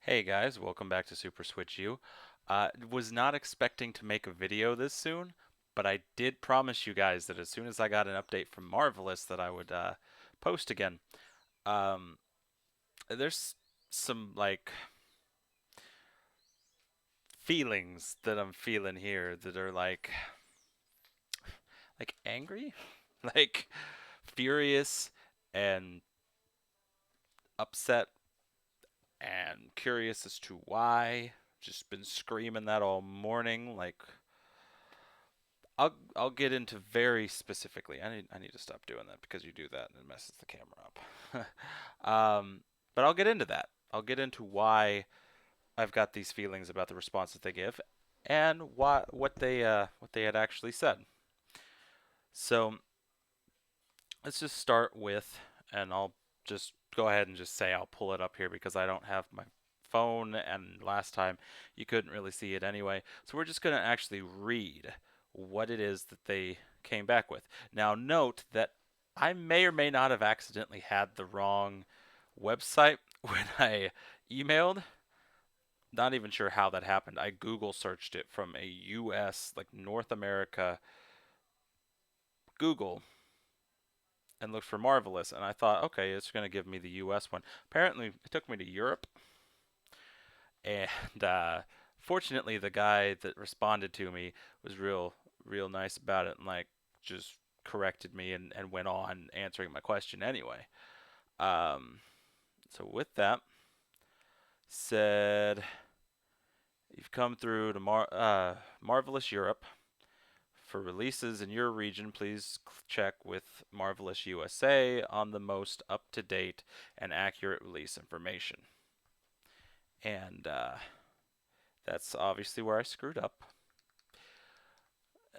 Hey guys, welcome back to Super Switch U. Was not expecting to make a video this soon, but I did promise you guys that as soon as I got an update from Marvelous that I would post again. Um, there's some feelings that I'm feeling here that are like angry, like furious and upset and curious as to why. Just been screaming that all morning, like I'll get into very specifically. I need to stop doing that because you do that and it messes the camera up. But I'll get into that. I'll get into why I've got these feelings about the responses they give and what they had actually said. So let's just start with, and I'll just go ahead and just say I'll pull it up here because I don't have my phone, and last time you couldn't really see it anyway. So we're just going to actually read what it is that they came back with. Now, note that I may or may not have accidentally had the wrong website when I emailed. Not even sure how that happened. I Google searched it from a US, like North America Google, and looked for Marvelous, and I thought, okay, it's going to give me the US one. Apparently, it took me to Europe, and fortunately, the guy that responded to me was real nice about it, and like just corrected me and went on answering my question anyway. Um, so with that said, you've come through to Marvelous Europe. For releases in your region, please check with Marvelous USA on the most up to date and accurate release information. And that's obviously where I screwed up.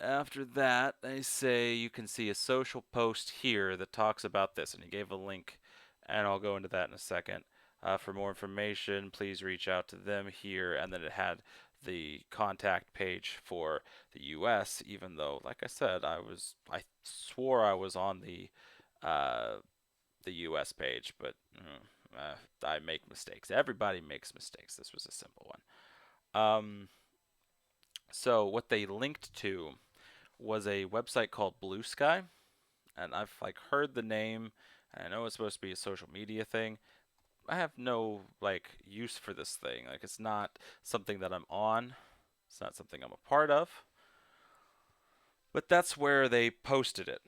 After that, they say you can see a social post here that talks about this, and he gave a link, and I'll go into that in a second. For more information, please reach out to them here, and then it had the contact page for the U.S. Even though, like I said, I swore I was on uh, the U.S. page, but I make mistakes. Everybody makes mistakes. This was a simple one. So what they linked to was a website called Blue Sky, and I've like heard the name, and I know it's supposed to be a social media thing. I have no like use for this thing. Like it's not something that I'm on. It's not something I'm a part of. But that's where they posted it.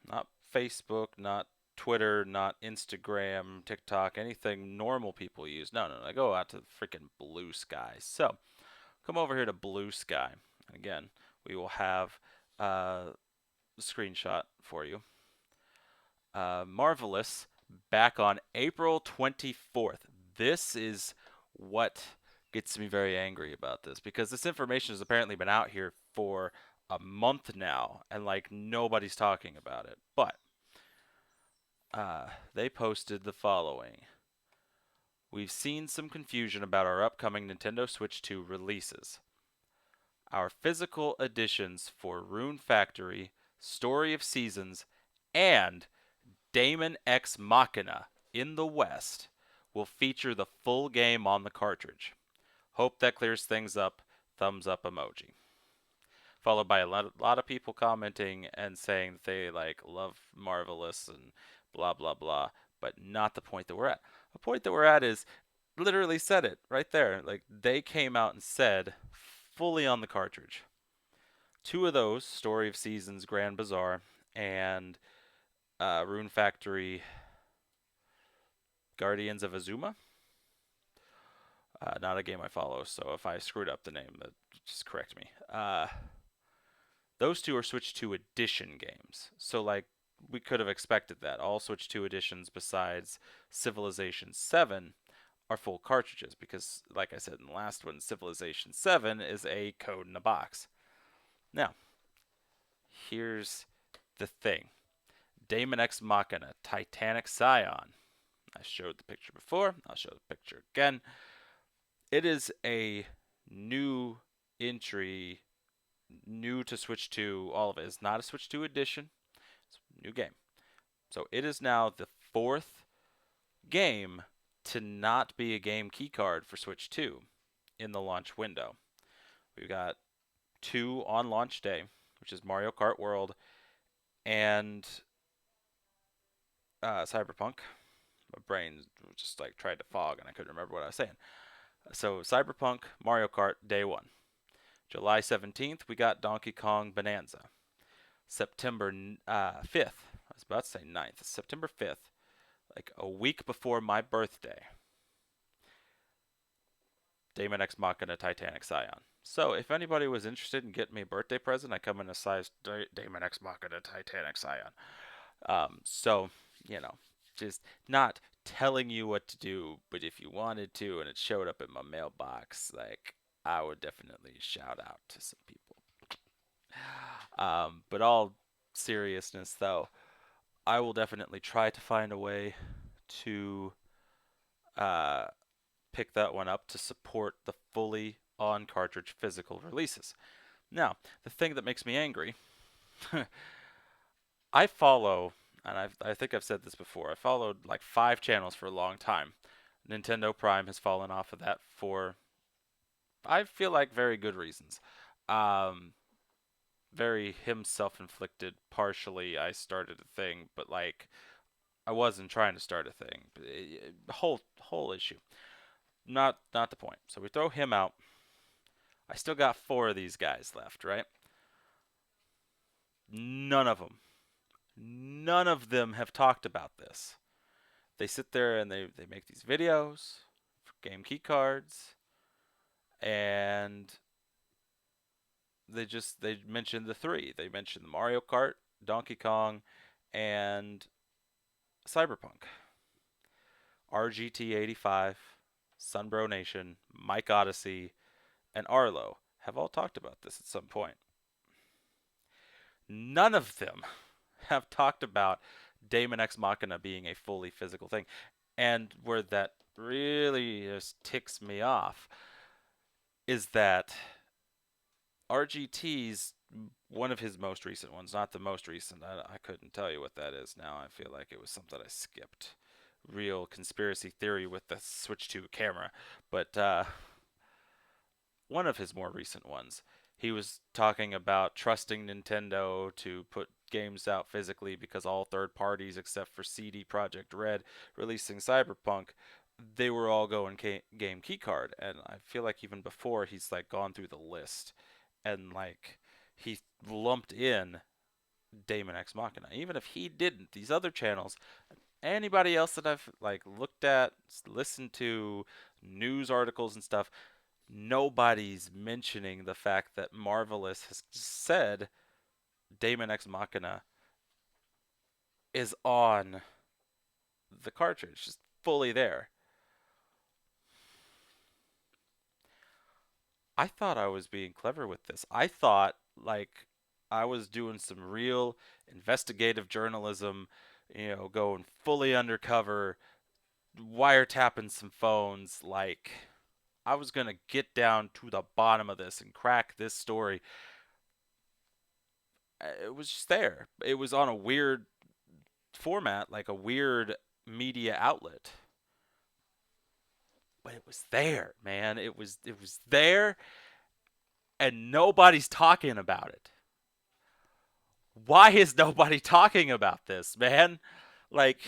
Not Facebook, not Twitter, not Instagram, TikTok, anything normal people use. No. I go out to freaking Blue Sky. So come over here to Blue Sky. Again, we will have a screenshot for you. Marvelous back on April 24th. This is what gets me very angry about this because this information has apparently been out here for a month now and like nobody's talking about it. But they posted the following. We've seen some confusion about our upcoming Nintendo Switch 2 releases. Our physical editions for Rune Factory, Story of Seasons, and Daemon X Machina in the West will feature the full game on the cartridge. Hope that clears things up. Thumbs up emoji. Followed by a lot of people commenting and saying that they like love Marvelous and blah blah blah, but not the point that we're at. The point that we're at is literally said it right there. Like they came out and said fully on the cartridge. Two of those, Story of Seasons, Grand Bazaar, and Rune Factory, Guardians of Azuma. Not a game I follow, so if I screwed up the name, just correct me. Those two are Switch 2 edition games. So, like, we could have expected that. All Switch 2 editions besides Civilization 7 are full cartridges because, like I said in the last one, Civilization 7 is a code in a box. Now, here's the thing Daemon X Machina, Titanic Scion. I showed the picture before, I'll show the picture again. It is a new entry, new to Switch 2, all of it. It's not a Switch 2 edition, it's a new game. So it is now the fourth game to not be a game keycard for Switch 2 in the launch window. We've got two on launch day, which is Mario Kart World and Cyberpunk. My brain just like tried to fog and I couldn't remember what I was saying. So Cyberpunk, Mario Kart, day one. July 17th, we got Donkey Kong Bonanza. September 5th, I was about to say 9th, September 5th, like a week before my birthday, Daemon X Machina Titanic Scion. So if anybody was interested in getting me a birthday present, I come in a size Daemon X Machina Titanic Scion. So, you know, just not telling you what to do, but if you wanted to and it showed up in my mailbox, like, I would definitely shout out to some people. But all seriousness, though, I will definitely try to find a way to uh, pick that one up to support the fully on cartridge physical releases. Now, the thing that makes me angry, I follow, and I think I've said this before, I followed like 5 channels for a long time. Nintendo Prime has fallen off of that for, I feel like, very good reasons. Um, very him self-inflicted. Partially, I started a thing, but like I wasn't trying to start a thing. Whole issue. Not the point. So we throw him out. I still got 4 of these guys left, right? None of them. None of them have talked about this. They sit there and they make these videos for game key cards, and they mention the 3. They mention the Mario Kart, Donkey Kong, and Cyberpunk. RGT85, Sunbro Nation, Mike Odyssey, and Arlo have all talked about this at some point. None of them have talked about Daemon X Machina being a fully physical thing. And where that really just ticks me off is that RGT's one of his most recent ones, not the most recent. I couldn't tell you what that is now. I feel like it was something I skipped. Real conspiracy theory with the Switch 2 camera. But one of his more recent ones, he was talking about trusting Nintendo to put games out physically because all third parties except for CD Projekt Red releasing Cyberpunk, they were all going game keycard. And I feel like even before he's like gone through the list and like he lumped in Daemon X Machina. Even if he didn't, these other channels, anybody else that I've like looked at, listened to, news articles and stuff, nobody's mentioning the fact that Marvelous has said Daemon X Machina is on the cartridge, just fully there. I thought I was being clever with this. I thought like I was doing some real investigative journalism, going fully undercover, wiretapping some phones. Like I was going to get down to the bottom of this and crack this story. It was just there. It was on a weird format, like a weird media outlet. But it was there, man. It was there and nobody's talking about it. Why is nobody talking about this, man? Like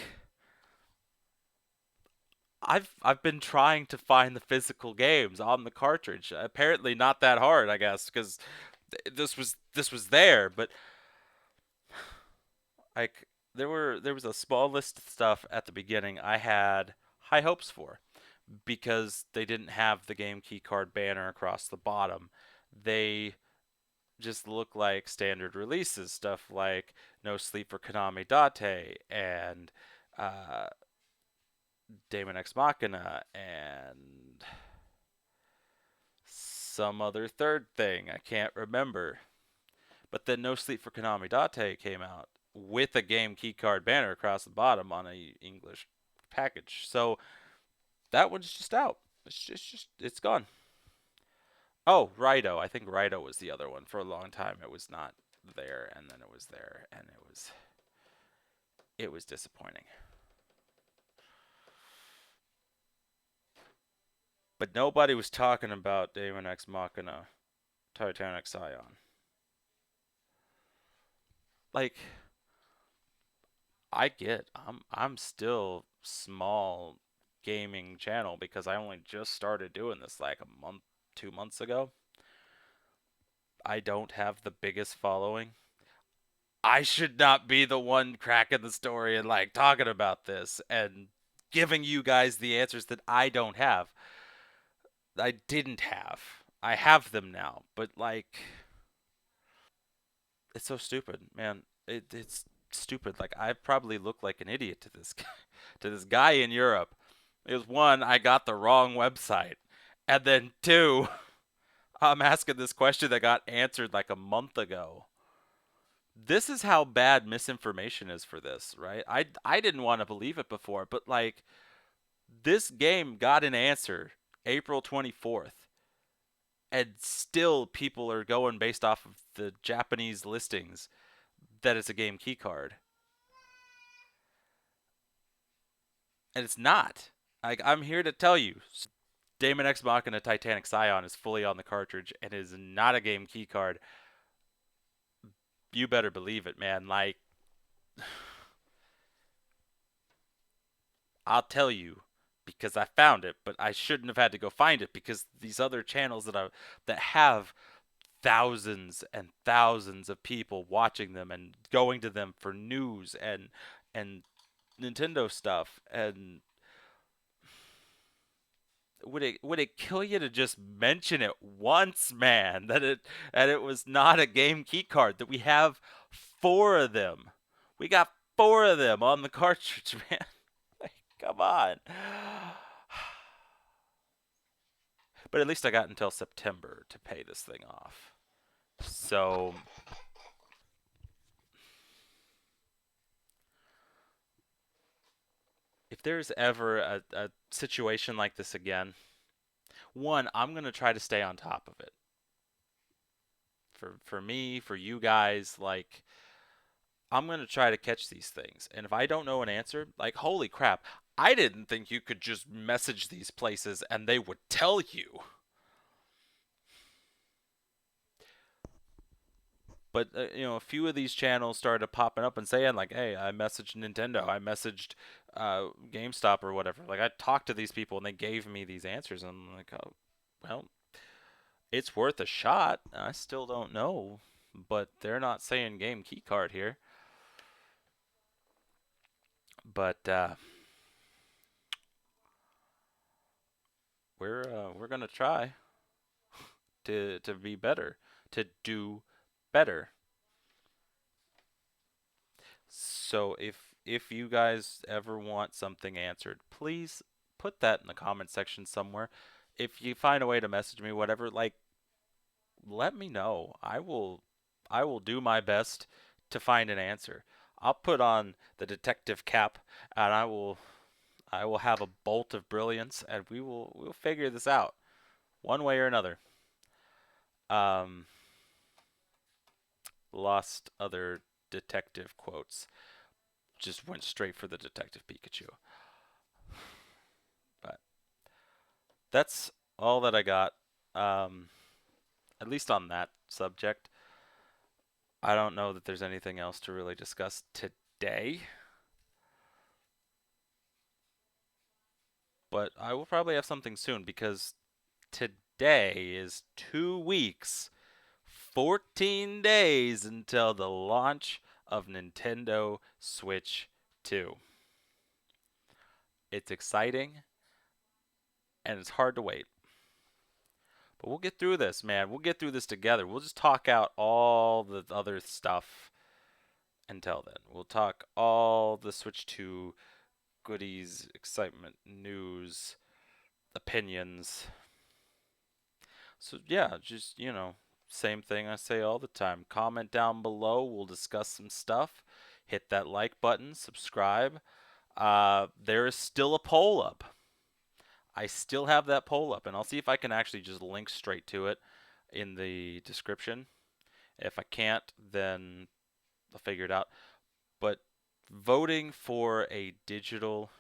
I've been trying to find the physical games on the cartridge. Apparently not that hard, I guess, because this was there, but like there was a small list of stuff at the beginning I had high hopes for because they didn't have the game key card banner across the bottom. They just look like standard releases, stuff like No Sleep for Konami Date and uh, Daemon X Machina and some other third thing I can't remember. But then No Sleep for Konami Date came out with a game keycard banner across the bottom on a English package. So that one's just out. It's gone. Oh, Rido. I think Rido was the other one. For a long time it was not there and then it was there and it was disappointing. But nobody was talking about Daemon X Machina, Titanic Scion. Like, I get, I'm still small gaming channel because I only just started doing this like a month, 2 months ago. I don't have the biggest following. I should not be the one cracking the story and like talking about this and giving you guys the answers that I don't have. I didn't have. I have them now, but like it's so stupid, man. It's stupid. Like I probably look like an idiot to this guy, to this guy in Europe. It was one, I got the wrong website, and then two, I'm asking this question that got answered like a month ago. This is how bad misinformation is for this, right? I didn't want to believe it before, but like this game got an answer April 24th, and still people are going based off of the Japanese listings that it's a game key card. And it's not. Like I'm here to tell you, Daemon X Machina Titanic Scion is fully on the cartridge and is not a game key card. You better believe it, man. Like I'll tell you because I found it, but I shouldn't have had to go find it because these other channels that have thousands and thousands of people watching them and going to them for news and Nintendo stuff and would it kill you to just mention it once, man? That it was not a game key card. That we have four of them. We got four of them on the cartridge, man. Like, come on. But at least I got until September to pay this thing off. So if there's ever a situation like this again, one, I'm gonna try to stay on top of it. For me, for you guys, like I'm going to try to catch these things. And if I don't know an answer, like, holy crap, I didn't think you could just message these places and they would tell you. But, a few of these channels started popping up and saying, like, hey, I messaged Nintendo, I messaged GameStop or whatever. Like, I talked to these people and they gave me these answers. And I'm like, oh, well, it's worth a shot. I still don't know. But they're not saying game key card here. But we're gonna try to be better, to do better. So if you guys ever want something answered, please put that in the comment section somewhere. If you find a way to message me, whatever, like let me know. I will do my best to find an answer. I'll put on the detective cap and I will have a bolt of brilliance and we'll figure this out one way or another. Um Lost other detective quotes. Just went straight for the Detective Pikachu. But that's all that I got. Um, at least on that subject. I don't know that there's anything else to really discuss today, but I will probably have something soon because today is 2 weeks, 14 days until the launch of Nintendo Switch 2. It's exciting and it's hard to wait. But we'll get through this, man. We'll get through this together. We'll just talk out all the other stuff until then. We'll talk all the Switch 2 goodies, excitement, news, opinions. So, yeah, just, same thing I say all the time. Comment down below. We'll discuss some stuff. Hit that like button, subscribe. There is still a poll up. I still have that poll up, and I'll see if I can actually just link straight to it in the description. If I can't, then I'll figure it out. But voting for a digital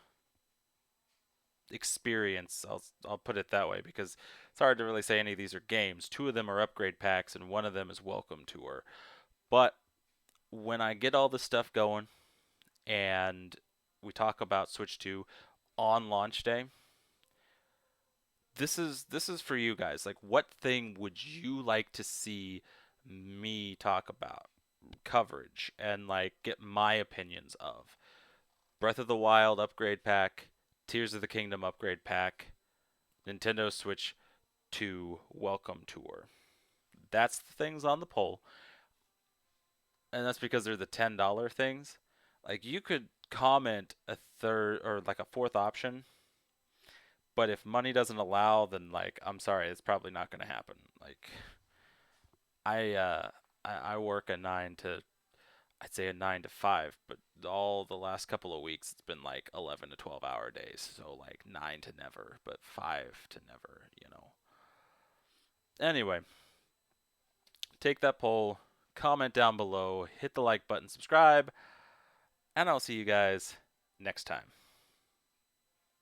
experience. I'll put it that way because it's hard to really say any of these are games. Two of them are upgrade packs, and one of them is Welcome Tour. But when I get all this stuff going, and we talk about Switch 2 on launch day, this is for you guys. Like, what thing would you like to see me talk about, coverage, and like get my opinions of? Breath of the Wild upgrade pack, Tears of the Kingdom upgrade pack, Nintendo Switch 2 Welcome Tour. That's the things on the poll, and that's because they're the $10 things. Like, you could comment a third or like a fourth option, but if money doesn't allow, then like I'm sorry, it's probably not going to happen. Like, I uh I work a 9 to I'd say a 9 to 5, but all the last couple of weeks it's been like 11 to 12-hour days. So like 9 to never, but 5 to never. Anyway, take that poll, comment down below, hit the like button, subscribe, and I'll see you guys next time.